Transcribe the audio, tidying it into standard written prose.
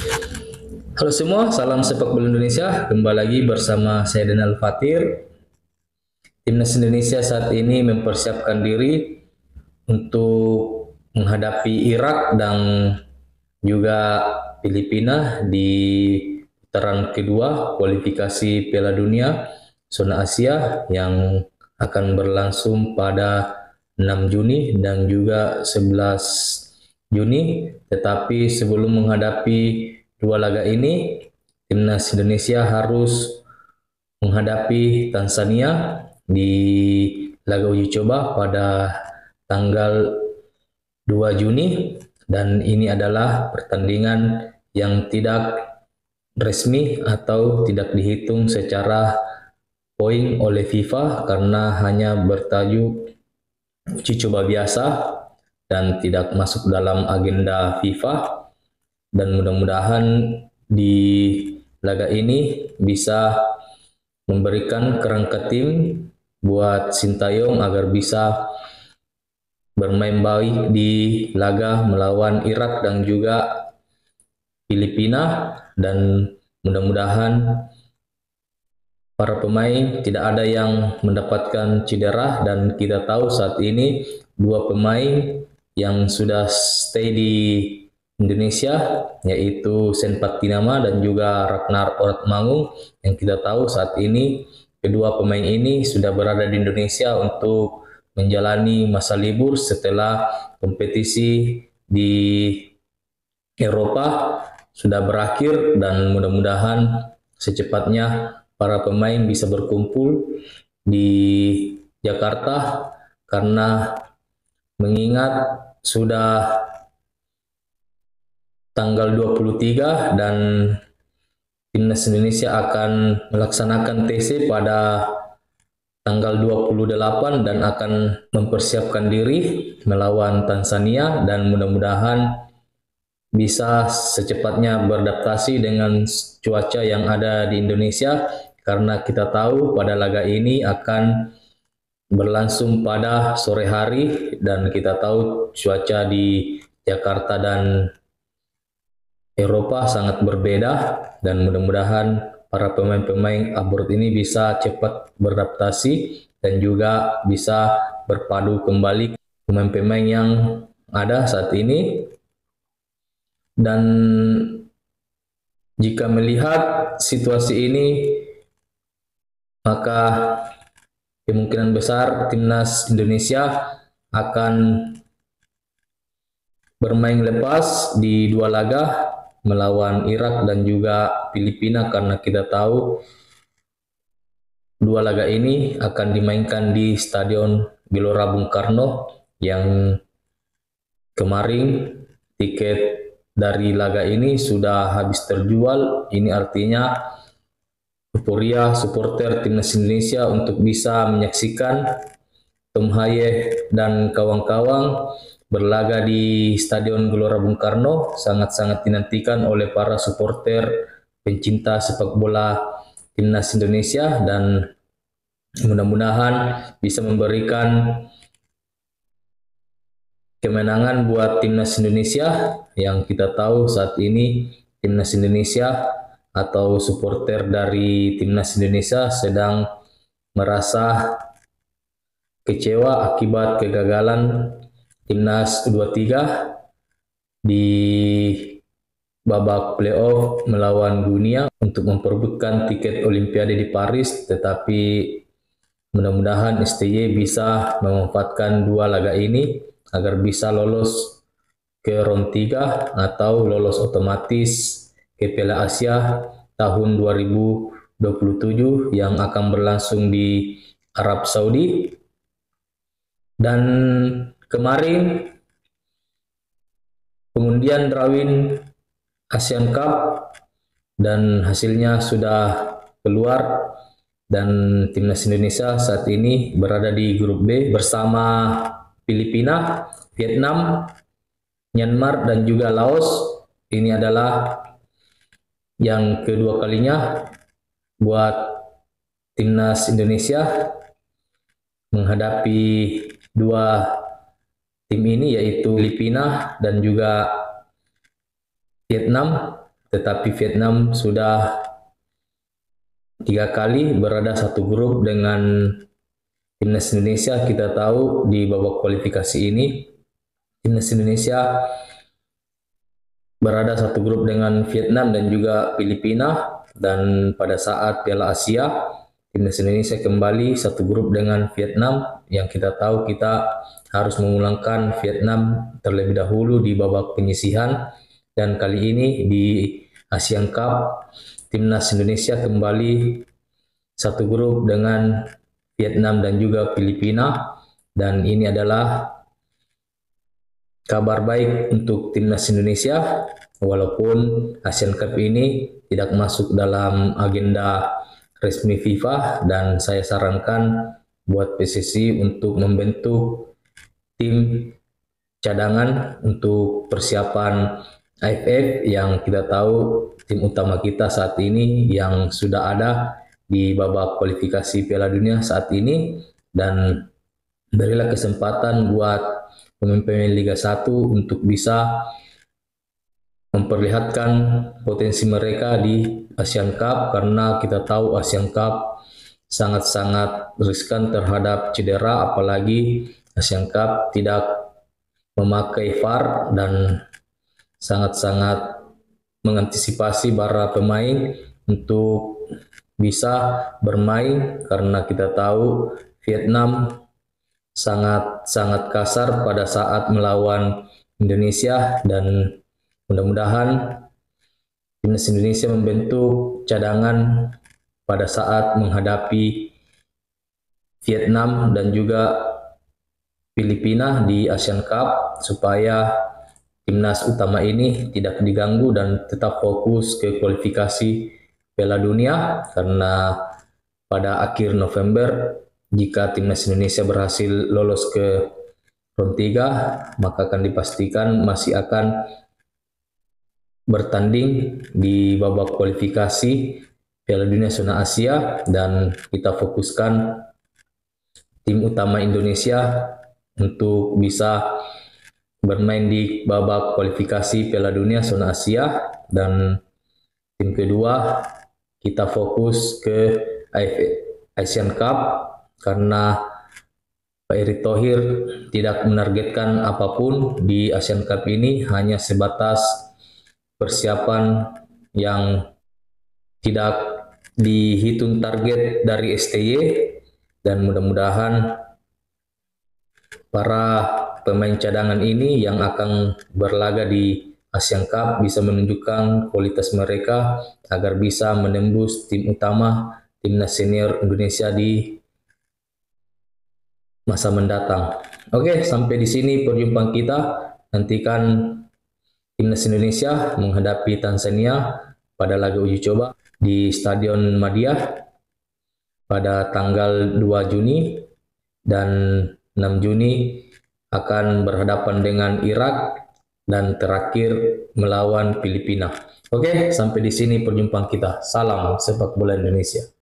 Halo semua, salam sepak bola Indonesia. Kembali lagi bersama saya Danal Fatir. Timnas Indonesia saat ini mempersiapkan diri untuk menghadapi Irak dan juga Filipina di putaran kedua kualifikasi Piala Dunia zona Asia yang akan berlangsung pada 6 Juni dan juga 11 Juni. Tetapi sebelum menghadapi dua laga ini, timnas Indonesia harus menghadapi Tanzania di laga uji coba pada tanggal 2 Juni, dan ini adalah pertandingan yang tidak resmi atau tidak dihitung secara poin oleh FIFA karena hanya bertajuk uji coba biasa dan tidak masuk dalam agenda FIFA. Dan mudah-mudahan di laga ini bisa memberikan kerangka tim buat Sintayong agar bisa bermain baik di laga melawan Irak dan juga Filipina, dan mudah-mudahan para pemain tidak ada yang mendapatkan cedera. Dan kita tahu saat ini dua pemain yang sudah stay di Indonesia yaitu Sen Patinama dan juga Ragnar Ortmangung, yang kita tahu saat ini kedua pemain ini sudah berada di Indonesia untuk menjalani masa libur setelah kompetisi di Eropa sudah berakhir, dan mudah-mudahan secepatnya para pemain bisa berkumpul di Jakarta karena mengingat sudah tanggal 23 dan timnas Indonesia akan melaksanakan TC pada tanggal 28 dan akan mempersiapkan diri melawan Tanzania, dan mudah-mudahan bisa secepatnya beradaptasi dengan cuaca yang ada di Indonesia karena kita tahu pada laga ini akan berlangsung pada sore hari dan kita tahu cuaca di Jakarta dan Eropa sangat berbeda, dan mudah-mudahan para pemain-pemain abroad ini bisa cepat beradaptasi dan juga bisa berpadu kembali pemain-pemain yang ada saat ini. Dan jika melihat situasi ini, maka kemungkinan besar timnas Indonesia akan bermain lepas di dua laga melawan Irak dan juga Filipina karena kita tahu dua laga ini akan dimainkan di Stadion Gelora Bung Karno yang kemarin tiket dari laga ini sudah habis terjual. Ini artinya euforia supporter timnas Indonesia untuk bisa menyaksikan Tom Haye dan kawan-kawan berlaga di Stadion Gelora Bung Karno sangat-sangat dinantikan oleh para supporter pencinta sepak bola timnas Indonesia, dan mudah-mudahan bisa memberikan kemenangan buat timnas Indonesia yang kita tahu saat ini timnas Indonesia atau supporter dari timnas Indonesia sedang merasa kecewa akibat kegagalan timnas U23 di babak playoff melawan Guinea untuk memperebutkan tiket Olimpiade di Paris, tetapi mudah-mudahan STY bisa memanfaatkan dua laga ini agar bisa lolos ke round 3 atau lolos otomatis ke Piala Asia tahun 2027 yang akan berlangsung di Arab Saudi. Dan kemarin pengundian Drawin Asian Cup dan hasilnya sudah keluar, dan timnas Indonesia saat ini berada di grup B bersama Filipina, Vietnam, Myanmar dan juga Laos. Ini adalah yang kedua kalinya buat timnas Indonesia menghadapi dua tim ini yaitu Filipina dan juga Vietnam. tetapi Vietnam sudah 3 kali berada satu grup dengan timnas Indonesia. Kita tahu di babak kualifikasi ini timnas Indonesia berada satu grup dengan Vietnam dan juga Filipina, dan pada saat Piala Asia timnas Indonesia kembali satu grup dengan Vietnam, yang kita tahu kita harus memulangkan Vietnam terlebih dahulu di babak penyisihan. Dan kali ini di Asian Cup timnas Indonesia kembali satu grup dengan Vietnam dan juga Filipina, dan ini adalah kabar baik untuk timnas Indonesia. Walaupun Asian Cup ini tidak masuk dalam agenda resmi FIFA, dan saya sarankan buat PSSI untuk membentuk tim cadangan untuk persiapan AFF, yang kita tahu tim utama kita saat ini yang sudah ada di babak kualifikasi Piala Dunia saat ini. Dan berilah kesempatan buat pemain-pemain Liga 1 untuk bisa memperlihatkan potensi mereka di Asian Cup, karena kita tahu Asian Cup sangat-sangat riskan terhadap cedera, apalagi Asian Cup tidak memakai VAR dan sangat-sangat mengantisipasi para pemain untuk bisa bermain, karena kita tahu Vietnam sangat-sangat kasar pada saat melawan Indonesia. Dan mudah-mudahan timnas Indonesia membentuk cadangan pada saat menghadapi Vietnam dan juga Filipina di Asian Cup, supaya timnas utama ini tidak diganggu dan tetap fokus ke kualifikasi Piala Dunia. Karena pada akhir November, jika timnas Indonesia berhasil lolos ke round 3, maka akan dipastikan masih akan bertanding di babak kualifikasi Piala Dunia zona Asia, dan kita fokuskan tim utama Indonesia untuk bisa bermain di babak kualifikasi Piala Dunia zona Asia, dan tim kedua kita fokus ke Asian Cup, karena Pak Erick Thohir tidak menargetkan apapun di Asian Cup ini, hanya sebatas persiapan yang tidak dihitung target dari STY. Dan mudah-mudahan para pemain cadangan ini yang akan berlaga di Asian Cup bisa menunjukkan kualitas mereka agar bisa menembus tim utama timnas senior Indonesia di masa mendatang. Oke, sampai di sini perjumpaan kita. Nantikan timnas Indonesia menghadapi Tanzania pada laga uji coba di Stadion Madia pada tanggal 2 Juni, dan 6 Juni akan berhadapan dengan Irak, dan terakhir melawan Filipina. Oke, sampai di sini perjumpaan kita. Salam sepak bola Indonesia.